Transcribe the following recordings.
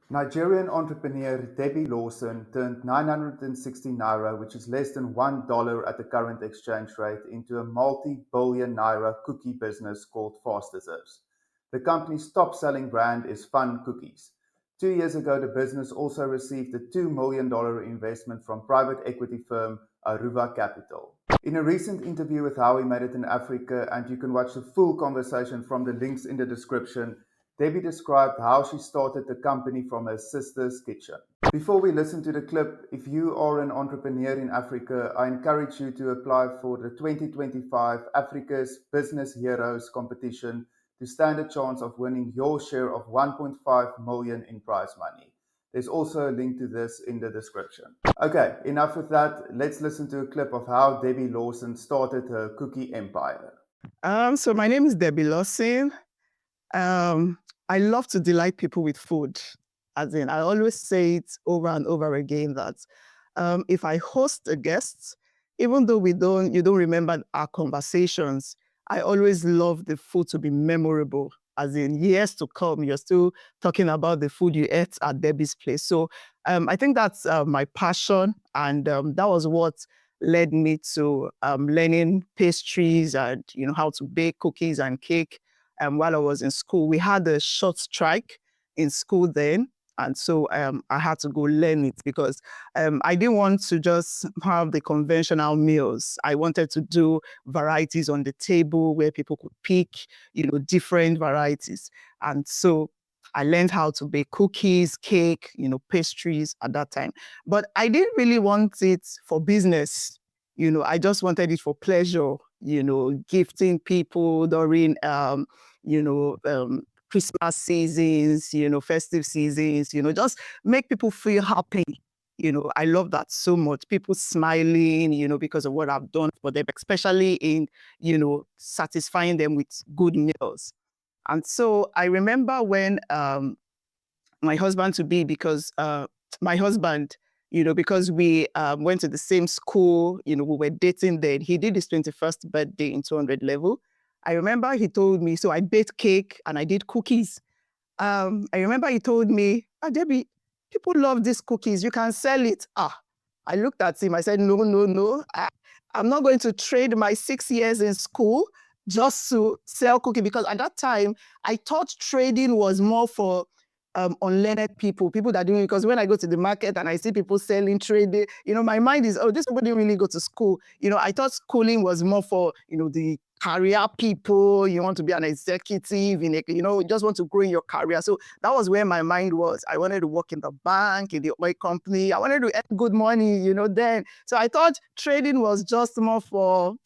Nigerian entrepreneur Debby Lawson turned 960 naira, which is less than $1 at the current exchange rate, into a multi-billion naira cookie business called Fastizers. The company's top-selling brand is Fun Cookies. 2 years ago, the business also received a $2 million investment from private equity firm Aruba Capital. In a recent interview with How We Made It in Africa, and you can watch the full conversation from the links in the description, Debbie described how she started the company from her sister's kitchen. Before we listen to the clip, if you are an entrepreneur in Africa, I encourage you to apply for the 2025 Africa's Business Heroes competition to stand a chance of winning your share of 1.5 million in prize money. There's also a link to this in the description. Okay, enough with that. Let's listen to a clip of how Debbie Lawson started her cookie empire. So my name is Debby Lawson. Um, I love to delight people with food. As in, I always say it over and over again that if I host a guest, even though you don't remember our conversations, I always love the food to be memorable. As in, years to come, you're still talking about the food you ate at Debbie's place. So I think that's my passion, and that was what led me to learning pastries and how to bake cookies and cake while I was in school. We had a short strike in school then. And so I had to go learn it because I didn't want to just have the conventional meals. I wanted to do varieties on the table where people could pick, different varieties. And so I learned how to bake cookies, cake, pastries at that time. But I didn't really want it for business. I just wanted it for pleasure, gifting people during Christmas seasons, festive seasons, just make people feel happy. I love that so much. People smiling, because of what I've done for them, especially in, satisfying them with good meals. And so I remember when my husband to be, because my husband, because we went to the same school, we were dating then. He did his 21st birthday in 200 level. I remember he told me, so I baked cake and I did cookies. I remember he told me, Debbie, people love these cookies. You can sell it. I looked at him. I said, no, no, no. I'm not going to trade my 6 years in school just to sell cookie, because at that time, I thought trading was more for unlearned people that do it. Because when I go to the market and I see people selling, trading, my mind is, oh, this people didn't really go to school. I thought schooling was more for, the career people. You want to be an executive, you just want to grow in your career. So that was where my mind was. I wanted to work in the bank, in the oil company. I wanted to earn good money, then. So I thought trading was just more for,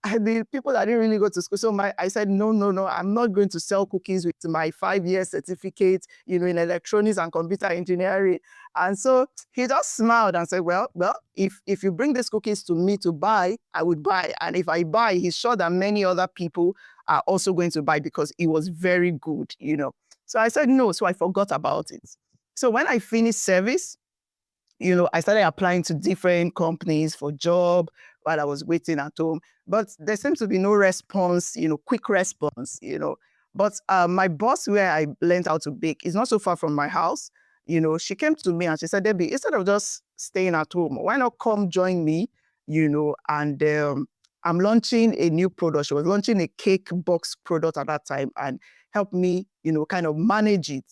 the people that didn't really go to school. So I said, no, no, no, I'm not going to sell cookies with my 5-year certificate, in electronics and computer engineering. And so he just smiled and said, well, if you bring these cookies to me to buy, I would buy. And if I buy, he's sure that many other people are also going to buy because it was very good, So I said no, so I forgot about it. So when I finished service, I started applying to different companies for job while I was waiting at home. But there seemed to be no response, quick response, But my boss, where I learned how to bake, is not so far from my house. She came to me and she said, Debbie, instead of just staying at home, why not come join me, and I'm launching a new product. She was launching a cake box product at that time and help me, kind of manage it.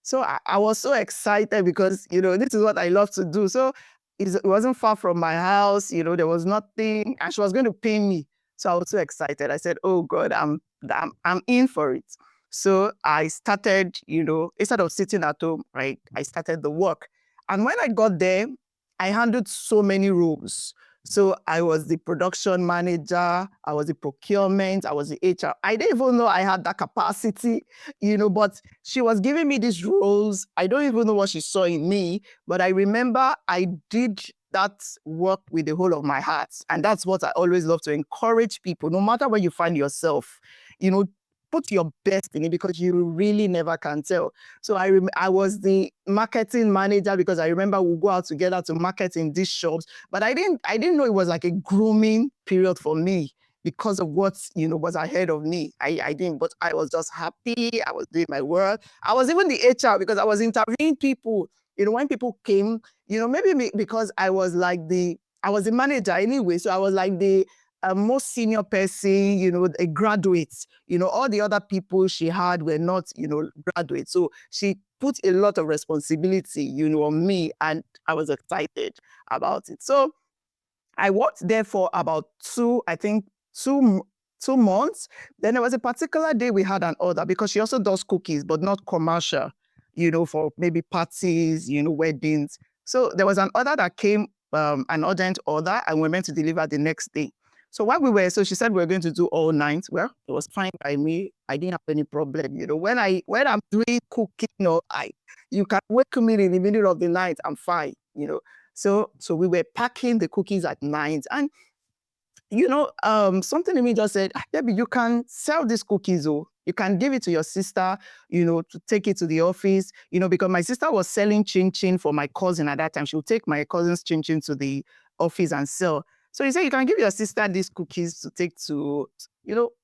So I was so excited because, this is what I love to do. So it wasn't far from my house, there was nothing, and she was going to pay me. So I was so excited. I said, oh God, I'm in for it. So I started, instead of sitting at home, right, I started the work. And when I got there, I handled so many roles. So I was the production manager, I was the procurement, I was the HR. I didn't even know I had that capacity, but she was giving me these roles. I don't even know what she saw in me, but I remember I did that work with the whole of my heart. And that's what I always love to encourage people, no matter where you find yourself, put your best in it because you really never can tell. So I was the marketing manager because I remember we'll go out together to market in these shops, but I didn't know it was like a grooming period for me because of what, was ahead of me. I didn't, but I was just happy. I was doing my work. I was even the HR because I was interviewing people. When people came, maybe because I was the manager anyway. So I was like the most senior person, a graduate. All the other people she had were not, graduates. So she put a lot of responsibility, on me, and I was excited about it. So I worked there for about I think 2 months. Then there was a particular day we had an order because she also does cookies, but not commercial, for maybe parties, weddings. So there was an order that came, an urgent order, and we were meant to deliver the next day. So so she said we are going to do all night. Well, it was fine by me. I didn't have any problem. When I'm doing cooking, you can wake me in the middle of the night, I'm fine. So we were packing the cookies at night, and something in me just said, Debbie, you can sell these cookies, oh. You can give it to your sister, to take it to the office, because my sister was selling chin chin for my cousin at that time. She would take my cousin's chin chin to the office and sell. So he said, you can give your sister these cookies to take to,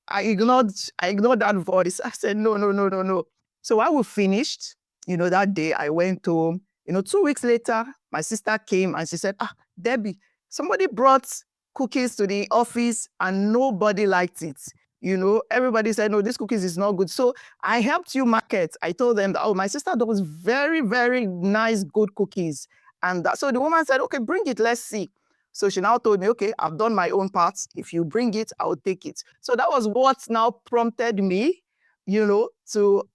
I ignored that voice. I said, no, no, no, no, no. So while we finished, that day I went home. 2 weeks later, my sister came and she said, Debbie, somebody brought cookies to the office and nobody liked it. Everybody said, no, this cookies is not good. So I helped you market. I told them that, my sister does very, very nice, good cookies. And so the woman said, okay, bring it, let's see. So she now told me, okay, I've done my own part. If you bring it, I'll take it. So that was what now prompted me, to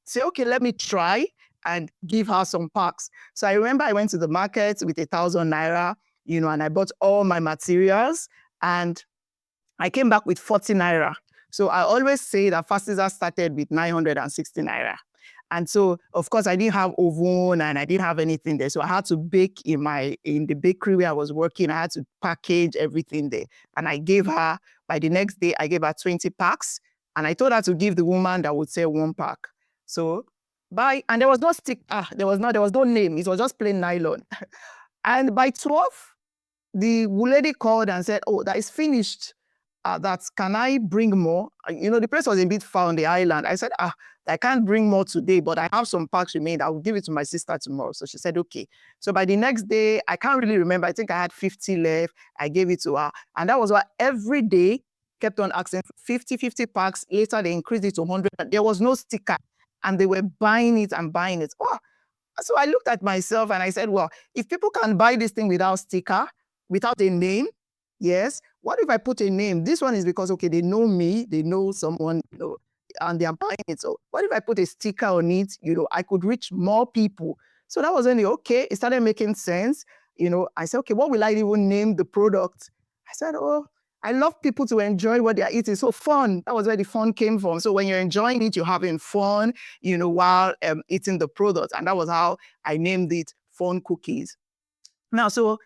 say, okay, let me try and give her some packs. So I remember I went to the market with 1,000 naira, and I bought all my materials, and I came back with 40 naira. So I always say that Fastizers started with 960 naira. And so, of course, I didn't have oven and I didn't have anything there. So I had to bake in the bakery where I was working. I had to package everything there. And I gave her, by the next day, I gave her 20 packs. And I told her to give the woman that would sell 1 pack. So and there was no stick, there was no name. It was just plain nylon. And by 12, the lady called and said, that is finished. Can I bring more? The place was a bit far on the island. I said, I can't bring more today, but I have some packs remained. I will give it to my sister tomorrow. So she said, okay. So by the next day, I can't really remember. I think I had 50 left. I gave it to her. And that was why every day kept on asking 50 packs. Later, they increased it to 100. There was no sticker. And they were buying it and buying it. So I looked at myself and I said, well, if people can buy this thing without sticker, without a name, yes. What if I put a name? This one is because, okay, they know me, they know someone, and they're buying it. So what if I put a sticker on it? I could reach more people. So that was only okay. It started making sense. I said, okay, what will I even name the product? I said, I love people to enjoy what they're eating. So fun. That was where the fun came from. So when you're enjoying it, you're having fun, while eating the product. And that was how I named it Fun Cookies. Now, so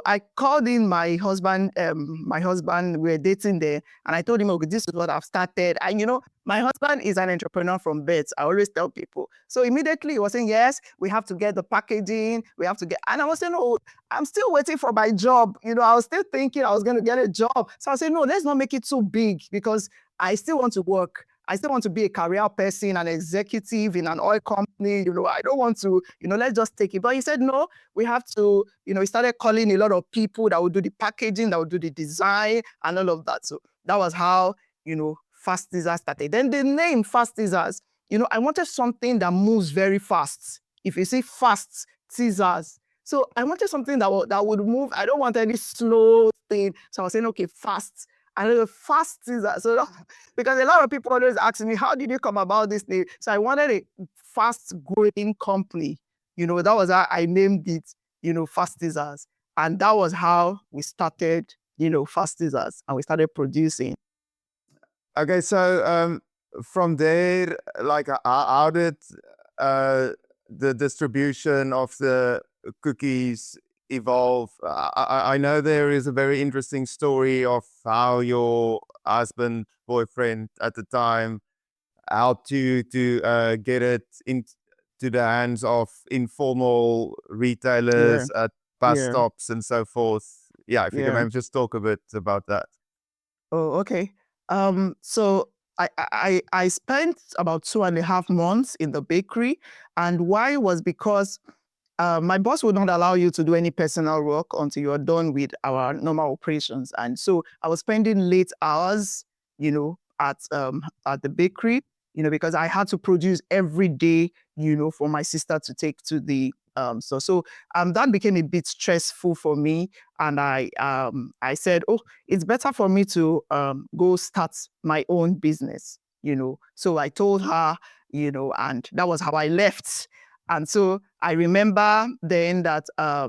I called in my husband, we were dating there, and I told him, okay, this is what I've started. And my husband is an entrepreneur from birth. I always tell people. So immediately he was saying, yes, we have to get the packaging, and I was saying, no, I'm still waiting for my job. I was still thinking I was going to get a job. So I said, no, let's not make it too big because I still want to work. I still want to be a career person, an executive in an oil company. I don't want to, let's just take it. But he said, no, we have to, he started calling a lot of people that would do the packaging, that would do the design and all of that. So that was how, Fastizers started. Then the name Fastizers, I wanted something that moves very fast. If you see fast teasers. So I wanted something that would move. I don't want any slow thing. So I was saying, okay, fast. And the fast teaser. So because a lot of people always ask me, how did you come about this name? So I wanted a fast growing company. That was how I named it, Fastizers. And that was how we started, Fastizers, and we started producing. Okay, so from there, like how did the distribution of the cookies evolve? I know there is a very interesting story of how your boyfriend at the time, how to get it into the hands of informal retailers at bus stops and so forth. Yeah, if you can maybe just talk a bit about that. Oh, okay. So I spent about 2.5 months in the bakery, and why was because my boss would not allow you to do any personal work until you're done with our normal operations. And so I was spending late hours, at the bakery, because I had to produce every day, for my sister to take to the that became a bit stressful for me. And I said, oh, it's better for me to go start my own business, So I told her, and that was how I left. And so I remember then that I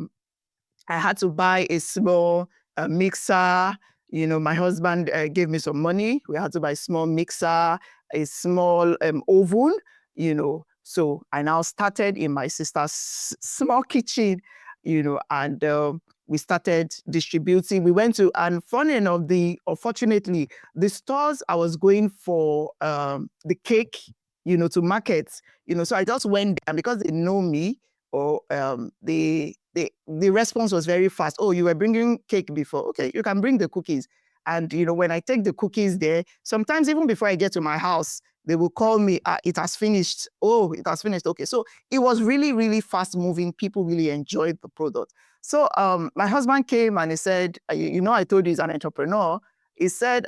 had to buy a small mixer. My husband gave me some money. We had to buy a small mixer, a small oven, So I now started in my sister's small kitchen, and we started distributing. We went to, and funny enough, unfortunately, the stores I was going for the cake, to market, so I just went there, and because they know me, or the response was very fast. Oh, you were bringing cake before. Okay, you can bring the cookies. And when I take the cookies there, sometimes even before I get to my house, they will call me, it has finished. Oh, it has finished. Okay. So it was really, really fast moving. People really enjoyed the product. So my husband came and he said, I told you he's an entrepreneur. He said,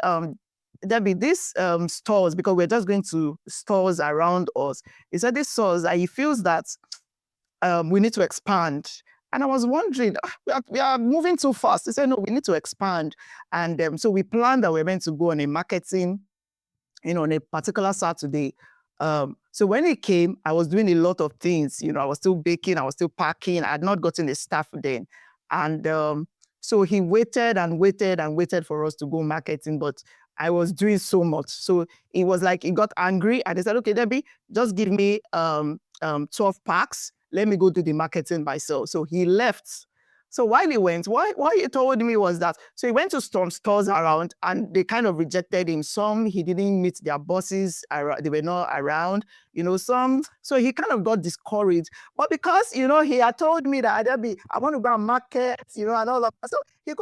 Debbie, these stores, because we're just going to stores around us, he said these stores, he feels that we need to expand. And I was wondering, we are moving too fast. He said, no, we need to expand. And so we planned that we are meant to go on a marketing, on a particular Saturday. So when he came, I was doing a lot of things. I was still baking, I was still packing. I had not gotten the staff then. And so he waited and waited and waited for us to go marketing, but I was doing so much. So it was like he got angry and he said, okay, Debbie, just give me 12 packs. Let me go do the marketing myself. So he left. So while he went, what he told me was that, so he went to some stores around and they kind of rejected him. Some, he didn't meet their bosses, they were not around, some, so he kind of got discouraged. But because, he had told me that I want to go and market, and all of that. So he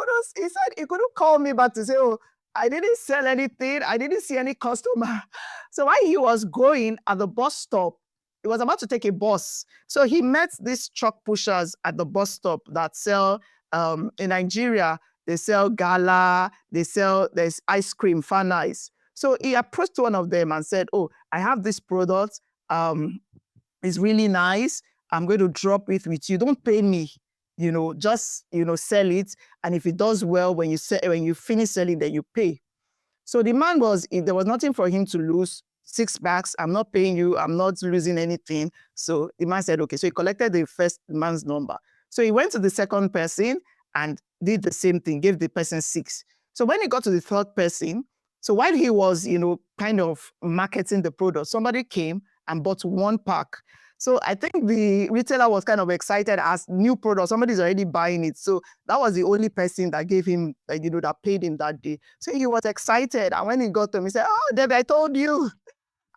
said he couldn't call me back to say, oh, I didn't sell anything. I didn't see any customer. So while he was going at the bus stop, he was about to take a bus. So he met these truck pushers at the bus stop that sell, in Nigeria, they sell gala, there's ice cream, fun ice. So he approached one of them and said, oh, I have this product. It's really nice. I'm going to drop it with you. Don't pay me, just, sell it. And if it does well, when you finish selling, then you pay. So the man there was nothing for him to lose. 6 bags, I'm not paying you, I'm not losing anything. So the man said, okay. So he collected the first man's number. So he went to the second person and did the same thing, gave the person 6. So when he got to the third person, so while he was, kind of marketing the product, somebody came and bought 1 pack. So I think the retailer was kind of excited as new product, somebody's already buying it. So that was the only person that gave him, that paid him that day. So he was excited. And when he got to him, he said, oh, Debbie, I told you.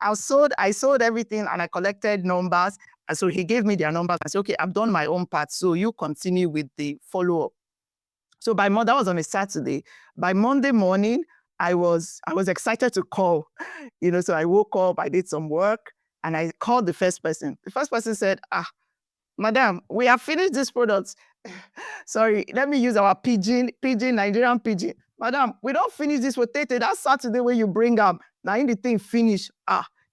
I sold everything and I collected numbers. And so he gave me their numbers. I said, okay, I've done my own part. So you continue with the follow-up. So that was on a Saturday. By Monday morning, I was excited to call. So I woke up, I did some work, and I called the first person. The first person said, madam, we have finished this product. Sorry, let me use our Nigerian pidgin. Madam, we don't finish this potato. That Saturday when you bring up, now in the thing finish.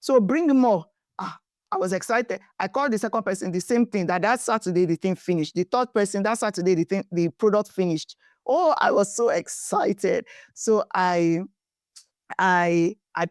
So bring more. I was excited. I called the second person, the same thing, that Saturday the thing finished. The third person, that Saturday the product finished. Oh, I was so excited. So I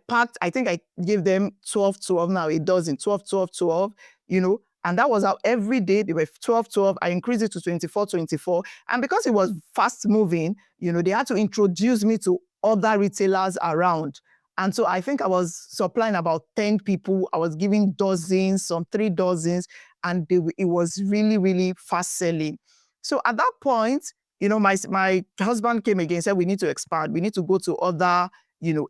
packed, I think I gave them 12, now a dozen, 12, 12, 12, and that was how every day they were 12, 12. I increased it to 24, 24. And because it was fast moving, they had to introduce me to other retailers around. And so I think I was supplying about 10 people. I was giving dozens, some 3 dozens, and it was really, really fast selling. So at that point, my husband came again and said, we need to expand. We need to go to other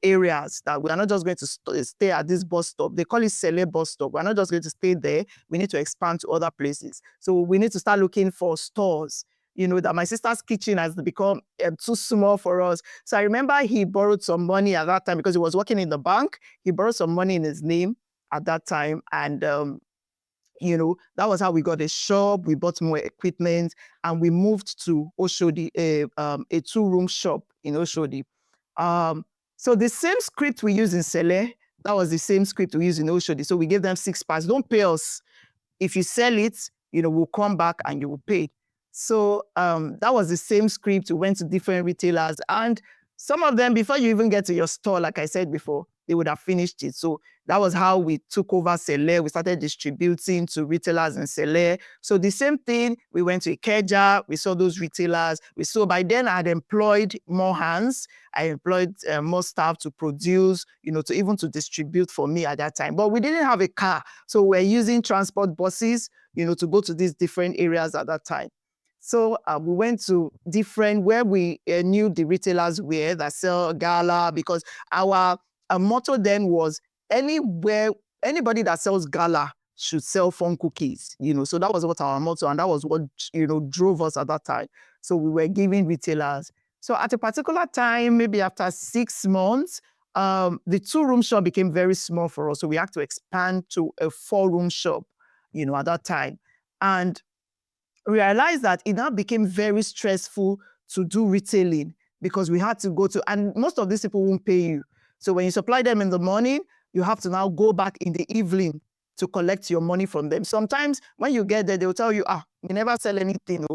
areas, that we are not just going to stay at this bus stop. They call it Sele bus stop. We're not just going to stay there. We need to expand to other places. So we need to start looking for stores. that my sister's kitchen has become too small for us. So I remember he borrowed some money at that time because he was working in the bank. He borrowed some money in his name at that time. And, that was how we got a shop. We bought more equipment and we moved to Oshodi, a 2-room shop in Oshodi. So the same script we use in Sele, that was the same script we use in Oshodi. So we gave them 6 parts. Don't pay us. If you sell it, we'll come back and you will pay. So that was the same script. We went to different retailers, and some of them, before you even get to your store, like I said before, they would have finished it. So that was how we took over Sele. We started distributing to retailers in Sele. So the same thing, we went to Ikeja, we saw those retailers. By then I had employed more hands. I employed more staff to produce, to distribute for me at that time. But we didn't have a car. So we're using transport buses, to go to these different areas at that time. So we went to where we knew the retailers were that sell gala, because our motto then was anybody that sells gala should sell phone cookies, so that was what our motto, and that was what, drove us at that time. So we were giving retailers. So at a particular time, maybe after 6 months, the 2-room shop became very small for us. So we had to expand to a 4-room shop, at that time. And realized that it now became very stressful to do retailing because we had to go to, and most of these people won't pay you. So when you supply them in the morning, you have to now go back in the evening to collect your money from them. Sometimes when you get there, they'll tell you, we never sell anything.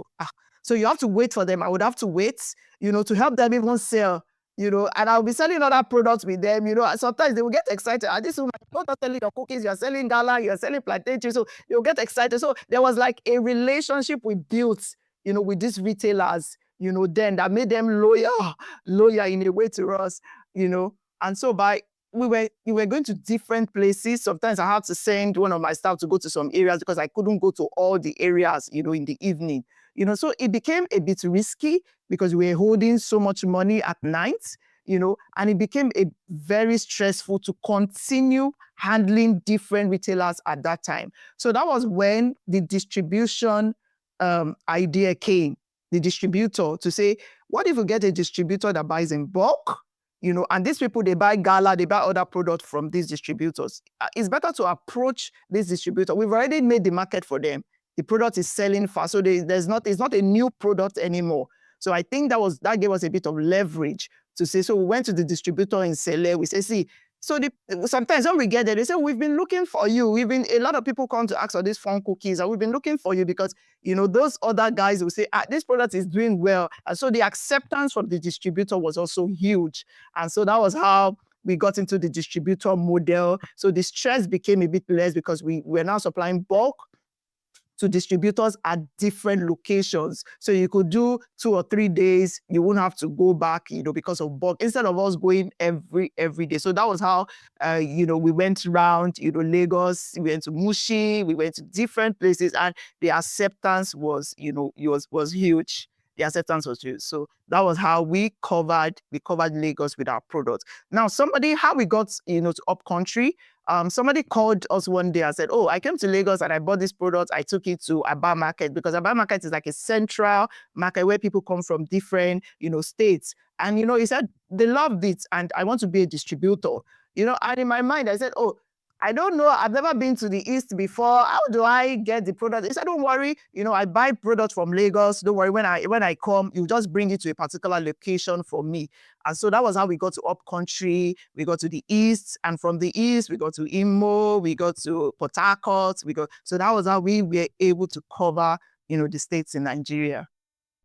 So you have to wait for them. I would have to wait, to help them even sell, and I'll be selling other products with them, sometimes they will get excited. This woman, you're not selling your cookies, you're selling gala, you're selling plantain, so you'll get excited. So there was like a relationship we built, with these retailers, then that made them loyal in a way to us, and so we were going to different places. Sometimes I had to send one of my staff to go to some areas because I couldn't go to all the areas, in the evening. So it became a bit risky because we were holding so much money at night, and it became very stressful to continue handling different retailers at that time. So that was when the distribution idea came, the distributor, to say, what if we get a distributor that buys in bulk? And these people, they buy gala, they buy other products from these distributors. It's better to approach this distributor. We've already made the market for them. The product is selling fast, so it's not a new product anymore. So I think that gave us a bit of leverage to say. So we went to the distributor in Sele. We say, see. So sometimes when we get there, they say, we've been looking for you. A lot of people come to ask for these phone cookies, and we've been looking for you because, those other guys will say, this product is doing well. And so the acceptance from the distributor was also huge. And so that was how we got into the distributor model. So the stress became a bit less because we were now supplying bulk to distributors at different locations. So you could do 2 or 3 days. You wouldn't have to go back, because of bulk, instead of us going every day. So that was how, we went around, Lagos, we went to Mushi, we went to different places, and the acceptance was, was huge. The acceptance was huge. So that was how we covered Lagos with our products. Now, how we got, to upcountry, somebody called us one day and said, I came to Lagos and I bought this product. I took it to Aba Market, because Aba Market is like a central market where people come from different, states. And, he said, they loved it and I want to be a distributor. And in my mind, I said, I don't know. I've never been to the East before. How do I get the product? He said, don't worry. I buy products from Lagos. Don't worry. When I come, you just bring it to a particular location for me. And so that was how we got to upcountry. We got to the East. And from the East, we got to Imo. We got to Port Harcourt. So that was how we were able to cover, the states in Nigeria.